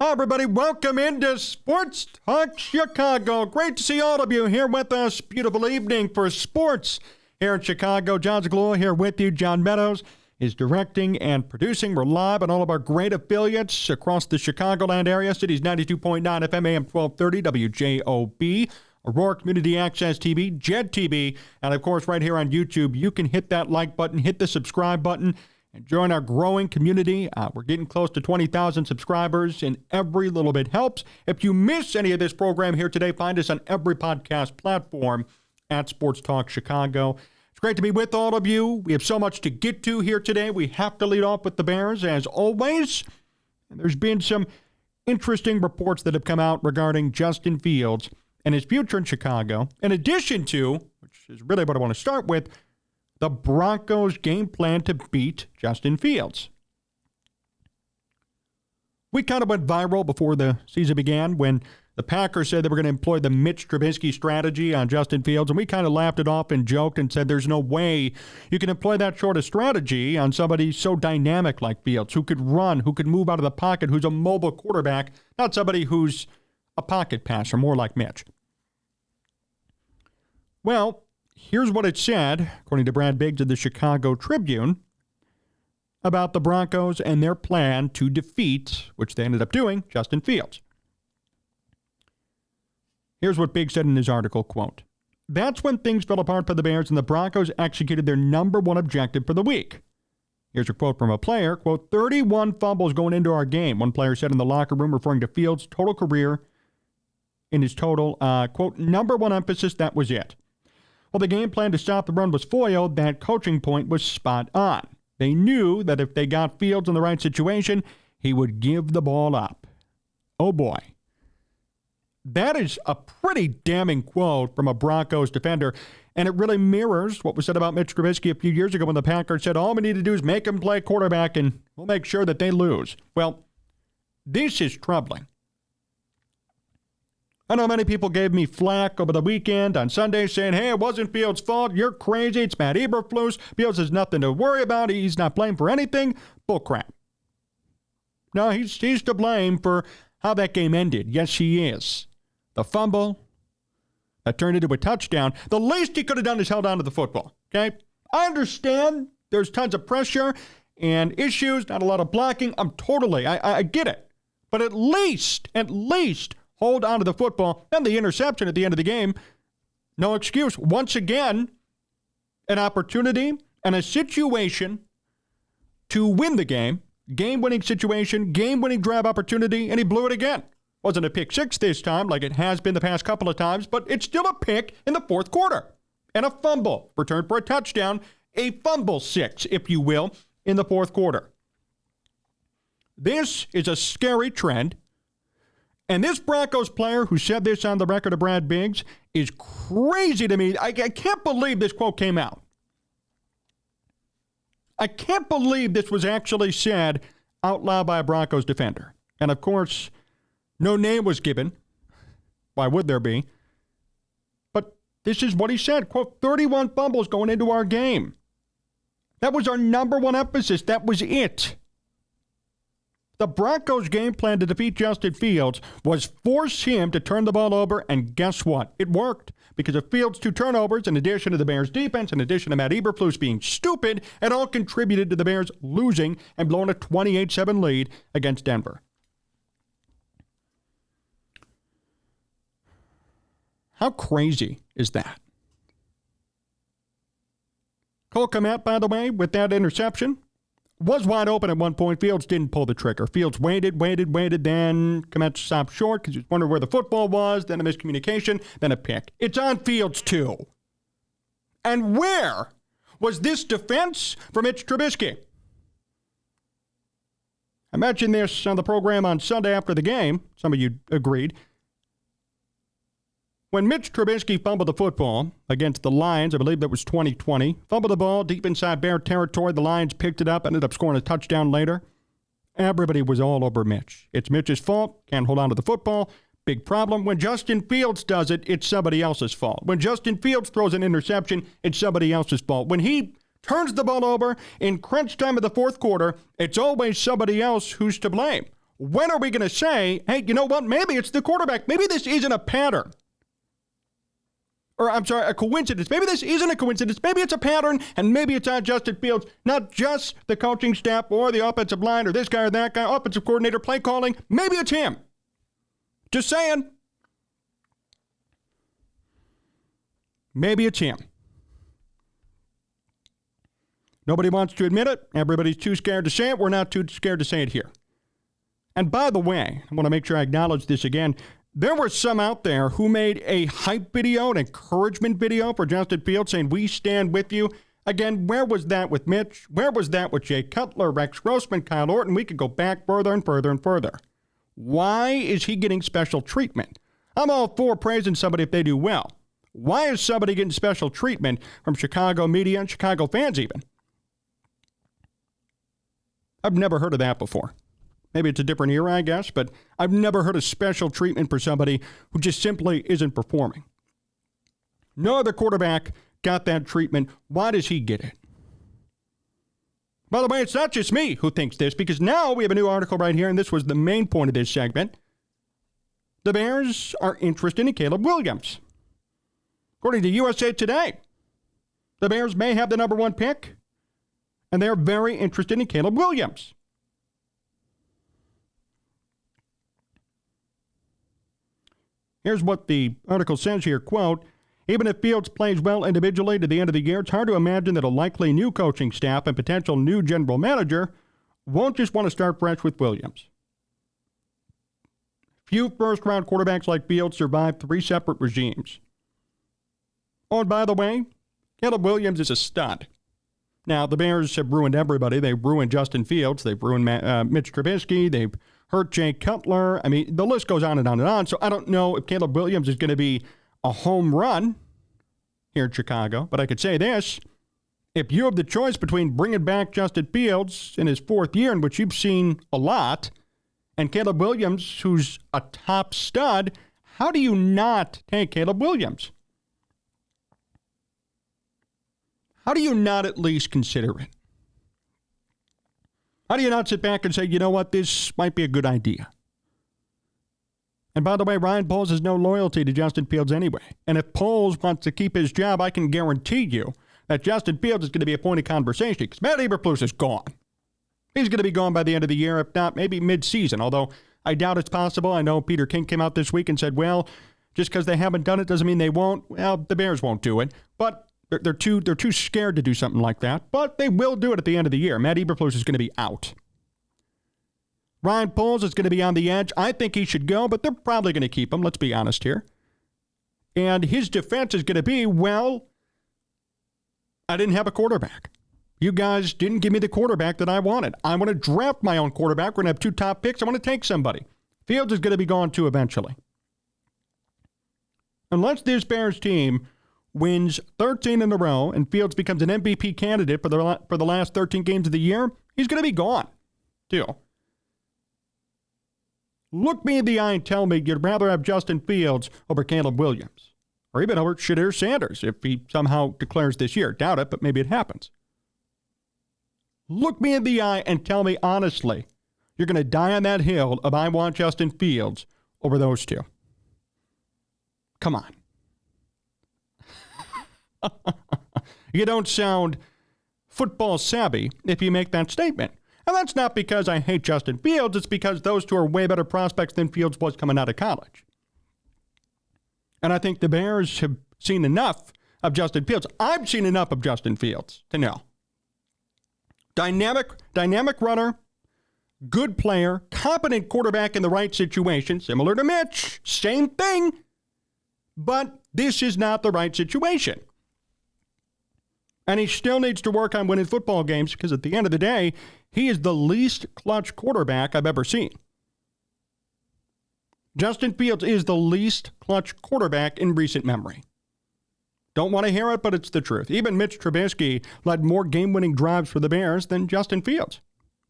Hi, everybody. Welcome into Sports Talk Chicago. Great to see all of you here with us. Beautiful evening for sports here in Chicago. Jon Zaghloul here with you. John Meadows is directing and producing. We're live on all of our great affiliates across the Chicagoland area. Cities 92.9 FM, AM 1230, WJOB, Aurora Community Access TV, JED TV, and of course right here on YouTube. You can hit that like button, hit the subscribe button, and join our growing community. We're getting close to 20,000 subscribers, and every little bit helps. If you miss any of this program here today, find us on every podcast platform at Sports Talk Chicago. It's great to be with all of you. We have so much to get to here today. We have to lead off with the Bears, as always. And there's been some interesting reports that have come out regarding Justin Fields and his future in Chicago, in addition to, which is really what I want to start with, the Broncos' game plan to beat Justin Fields. We kind of went viral before the season began when the Packers said they were going to employ the Mitch Trubisky strategy on Justin Fields, and we kind of laughed it off and joked and said there's no way you can employ that sort of strategy on somebody so dynamic like Fields, who could run, who could move out of the pocket, who's a mobile quarterback, not somebody who's a pocket passer, more like Mitch. Well, here's what it said, according to Brad Biggs of the Chicago Tribune, about the Broncos and their plan to defeat, which they ended up doing, Justin Fields. Here's what Biggs said in his article, quote, "That's when things fell apart for the Bears and the Broncos executed their number one objective for the week." Here's a quote from a player, quote, 31 fumbles going into our game, one player said in the locker room, referring to Fields' total career in his total, quote, number one emphasis, that was it. Well, the game plan to stop the run was foiled. That coaching point was spot on. They knew that if they got Fields in the right situation, he would give the ball up. Oh, boy. That is a pretty damning quote from a Broncos defender, and it really mirrors what was said about Mitch Trubisky a few years ago when the Packers said, all we need to do is make him play quarterback, and we'll make sure that they lose. Well, this is troubling. I know many people gave me flack over the weekend on Sunday saying, hey, it wasn't Fields' fault. You're crazy. It's Matt Eberflus. Fields has nothing to worry about. He's not blamed for anything. Bullcrap. No, he's to blame for how that game ended. Yes, he is. The fumble that turned into a touchdown. The least he could have done is held on to the football. Okay? I understand there's tons of pressure and issues, not a lot of blocking. I get it. But at least, hold on to the football, and the interception at the end of the game, no excuse. Once again, an opportunity and a situation to win the game, game-winning situation, game-winning drive opportunity, and he blew it again. Wasn't a pick six this time like it has been the past couple of times, but it's still a pick in the fourth quarter. And a fumble, returned for a touchdown, a fumble six, if you will, in the fourth quarter. This is a scary trend. And this Broncos player who said this on the record of Brad Biggs is crazy to me. I can't believe this quote came out. I can't believe this was actually said out loud by a Broncos defender. And, of course, no name was given. Why would there be? But this is what he said, quote, 31 fumbles going into our game. That was our number one emphasis. That was it. The Broncos' game plan to defeat Justin Fields was force him to turn the ball over, and guess what? It worked. Because of Fields' two turnovers, in addition to the Bears' defense, in addition to Matt Eberflus being stupid, it all contributed to the Bears losing and blowing a 28-7 lead against Denver. How crazy is that? Cole Kmet, by the way, with that interception, was wide open at one point. Fields didn't pull the trigger. Fields waited, then Kmet stopped short because he was wondering where the football was, then a miscommunication, then a pick. It's on Fields, too. And where was this defense for Mitch Trubisky? I mentioned this on the program on Sunday after the game. Some of you agreed. When Mitch Trubisky fumbled the football against the Lions, I believe that was 2020, fumbled the ball deep inside Bear territory, the Lions picked it up, ended up scoring a touchdown later. Everybody was all over Mitch. It's Mitch's fault, can't hold on to the football, big problem. When Justin Fields does it, it's somebody else's fault. When Justin Fields throws an interception, it's somebody else's fault. When he turns the ball over in crunch time of the fourth quarter, it's always somebody else who's to blame. When are we going to say, hey, you know what? Maybe it's the quarterback. Maybe this isn't a pattern. Or, I'm sorry, a coincidence. Maybe this isn't a coincidence. Maybe it's a pattern, and maybe it's on Justin Fields, not just the coaching staff or the offensive line or this guy or that guy, offensive coordinator, play calling. Maybe it's him. Just saying. Maybe it's him. Nobody wants to admit it. Everybody's too scared to say it. We're not too scared to say it here. And by the way, I want to make sure I acknowledge this again. There were some out there who made a hype video, an encouragement video for Justin Fields saying, we stand with you. Again, where was that with Mitch? Where was that with Jay Cutler, Rex Grossman, Kyle Orton? We could go back further and further and further. Why is he getting special treatment? I'm all for praising somebody if they do well. Why is somebody getting special treatment from Chicago media and Chicago fans even? I've never heard of that before. Maybe it's a different era, I guess, but I've never heard of special treatment for somebody who just simply isn't performing. No other quarterback got that treatment. Why does he get it? By the way, it's not just me who thinks this, because now we have a new article right here, and this was the main point of this segment. The Bears are interested in Caleb Williams. According to USA Today, the Bears may have the number 1 pick, and they're very interested in Caleb Williams. Here's what the article says here, quote, even if Fields plays well individually to the end of the year, it's hard to imagine that a likely new coaching staff and potential new general manager won't just want to start fresh with Williams. Few first-round quarterbacks like Fields survived 3 separate regimes. Oh, and by the way, Caleb Williams is a stud. Now, the Bears have ruined everybody. They've ruined Justin Fields. They've ruined Mitch Trubisky. They've hurt Jay Cutler. I mean, the list goes on and on and on. So I don't know if Caleb Williams is going to be a home run here in Chicago. But I could say this. If you have the choice between bringing back Justin Fields in his 4th year, in which you've seen a lot, and Caleb Williams, who's a top stud, how do you not take Caleb Williams? How do you not at least consider it? How do you not sit back and say, you know what, this might be a good idea? And by the way, Ryan Poles has no loyalty to Justin Fields anyway. And if Poles wants to keep his job, I can guarantee you that Justin Fields is going to be a point of conversation because Matt Eberflus is gone. He's going to be gone by the end of the year, if not maybe mid-season, although I doubt it's possible. I know Peter King came out this week and said, well, just because they haven't done it doesn't mean they won't. Well, the Bears won't do it. But they're too scared to do something like that, but they will do it at the end of the year. Matt Eberflus is going to be out. Ryan Poles is going to be on the edge. I think he should go, but they're probably going to keep him. Let's be honest here. And his defense is going to be, well, I didn't have a quarterback. You guys didn't give me the quarterback that I wanted. I want to draft my own quarterback. We're going to have 2 top picks. I want to take somebody. Fields is going to be gone too eventually. Unless this Bears team wins 13 in a row and Fields becomes an MVP candidate for the last 13 games of the year, he's going to be gone, too. Look me in the eye and tell me you'd rather have Justin Fields over Caleb Williams, or even over Shadir Sanders if he somehow declares this year. Doubt it, but maybe it happens. Look me in the eye and tell me honestly you're going to die on that hill of I want Justin Fields over those 2. Come on. You don't sound football savvy if you make that statement. And that's not because I hate Justin Fields. It's because those 2 are way better prospects than Fields was coming out of college. And I think the Bears have seen enough of Justin Fields. I've seen enough of Justin Fields to know. Dynamic runner, good player, competent quarterback in the right situation, similar to Mitch, same thing. But this is not the right situation. And he still needs to work on winning football games because at the end of the day, he is the least clutch quarterback I've ever seen. Justin Fields is the least clutch quarterback in recent memory. Don't want to hear it, but it's the truth. Even Mitch Trubisky led more game-winning drives for the Bears than Justin Fields.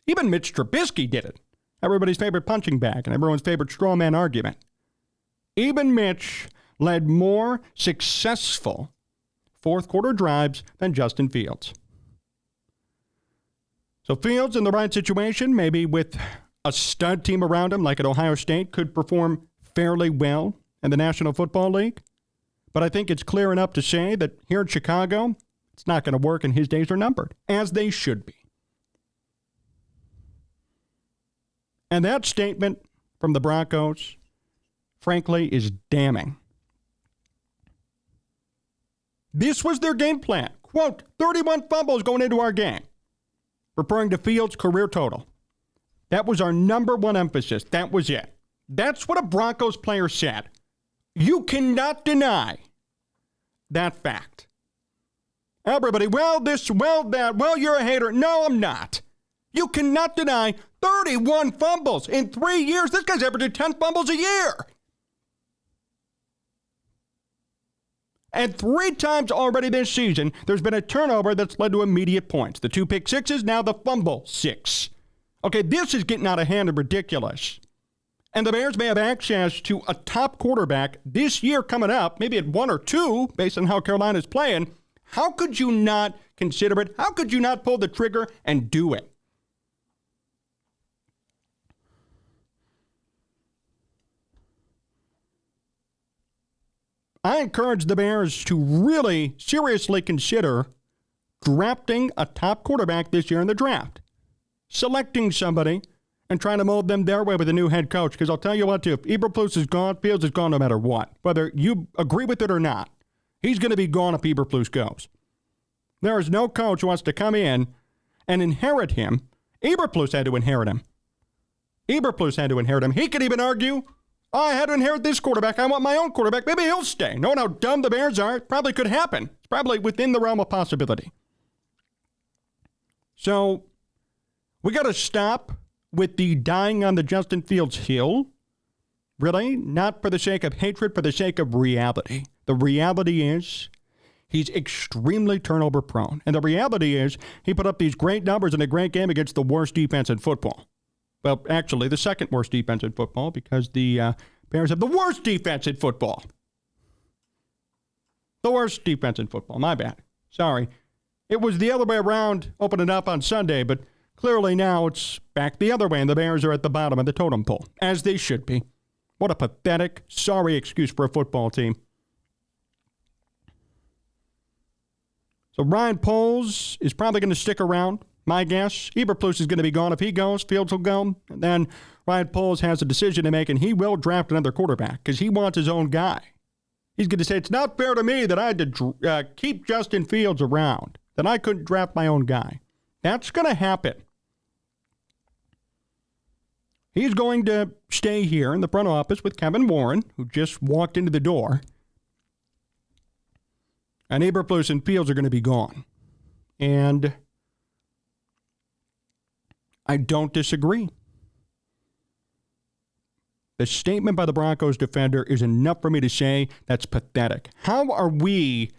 Even Mitch Trubisky did it. Everybody's favorite punching bag and everyone's favorite straw man argument. Even Mitch led more successful fourth-quarter drives than Justin Fields. So Fields in the right situation, maybe with a stud team around him, like at Ohio State, could perform fairly well in the National Football League. But I think it's clear enough to say that here in Chicago, it's not going to work and his days are numbered, as they should be. And that statement from the Broncos, frankly, is damning. This was their game plan. Quote, 31 fumbles going into our game, referring to Fields' career total. That was our number one emphasis. That was it. That's what a Broncos player said. You cannot deny that fact. Everybody, well, this, well, that, well, you're a hater. No, I'm not. You cannot deny 31 fumbles in 3 years. This guy's averaging 10 fumbles a year. And 3 times already this season, there's been a turnover that's led to immediate points. The 2 pick sixes, now the fumble 6. Okay, this is getting out of hand and ridiculous. And the Bears may have access to a top quarterback this year coming up, maybe at 1 or 2, based on how Carolina's playing. How could you not consider it? How could you not pull the trigger and do it? I encourage the Bears to really seriously consider drafting a top quarterback this year in the draft. Selecting somebody and trying to mold them their way with a new head coach. Because I'll tell you what, too, if Eberflus is gone, Fields is gone no matter what. Whether you agree with it or not, he's going to be gone if Eberflus goes. There is no coach who wants to come in and inherit him. Eberflus had to inherit him. Eberflus had to inherit him. He could even argue, I had to inherit this quarterback. I want my own quarterback. Maybe he'll stay. Knowing how dumb the Bears are, it probably could happen. It's probably within the realm of possibility. So we got to stop with the dying on the Justin Fields hill. Really? Not for the sake of hatred, for the sake of reality. The reality is he's extremely turnover prone. And the reality is he put up these great numbers in a great game against the worst defense in football. Well, actually, the second worst defense in football because the Bears have the worst defense in football. The worst defense in football. My bad. Sorry. It was the other way around, opening up on Sunday, but clearly now it's back the other way, and the Bears are at the bottom of the totem pole, as they should be. What a pathetic, sorry excuse for a football team. So Ryan Poles is probably going to stick around. My guess, Eberflus is going to be gone. If he goes, Fields will go. And then Ryan Poles has a decision to make, and he will draft another quarterback because he wants his own guy. He's going to say, it's not fair to me that I had to keep Justin Fields around, that I couldn't draft my own guy. That's going to happen. He's going to stay here in the front office with Kevin Warren, who just walked into the door. And Eberflus and Fields are going to be gone. And I don't disagree. The statement by the Broncos defender is enough for me to say that's pathetic. How are we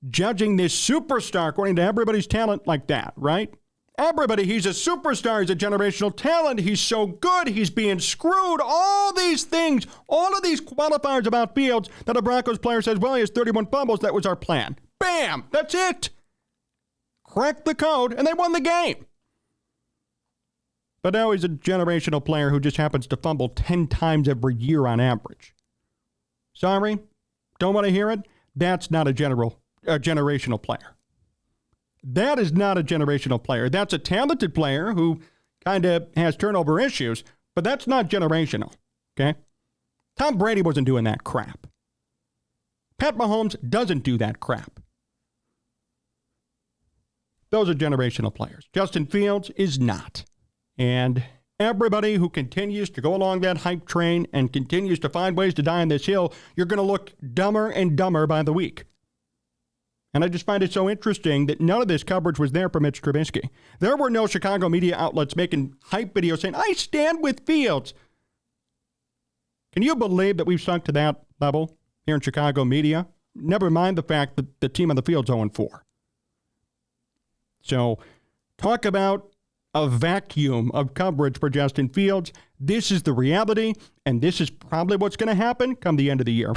judging this superstar according to everybody's talent like that, right? Everybody, he's a superstar, he's a generational talent, he's so good, he's being screwed, all these things, all of these qualifiers about Fields that a Broncos player says, well, he has 31 fumbles, that was our plan. Bam! That's it! Cracked the code, and they won the game. But now he's a generational player who just happens to fumble 10 times every year on average. Sorry, don't want to hear it? That's not a generational player. That is not a generational player. That's a talented player who kind of has turnover issues, but that's not generational, okay? Tom Brady wasn't doing that crap. Pat Mahomes doesn't do that crap. Those are generational players. Justin Fields is not. And everybody who continues to go along that hype train and continues to find ways to die on this hill, you're going to look dumber and dumber by the week. And I just find it so interesting that none of this coverage was there for Mitch Trubisky. There were no Chicago media outlets making hype videos saying, I stand with Fields. Can you believe that we've sunk to that level here in Chicago media? Never mind the fact that the team on the field's 0-4. So talk about a vacuum of coverage for Justin Fields. This is the reality, and this is probably what's going to happen come the end of the year.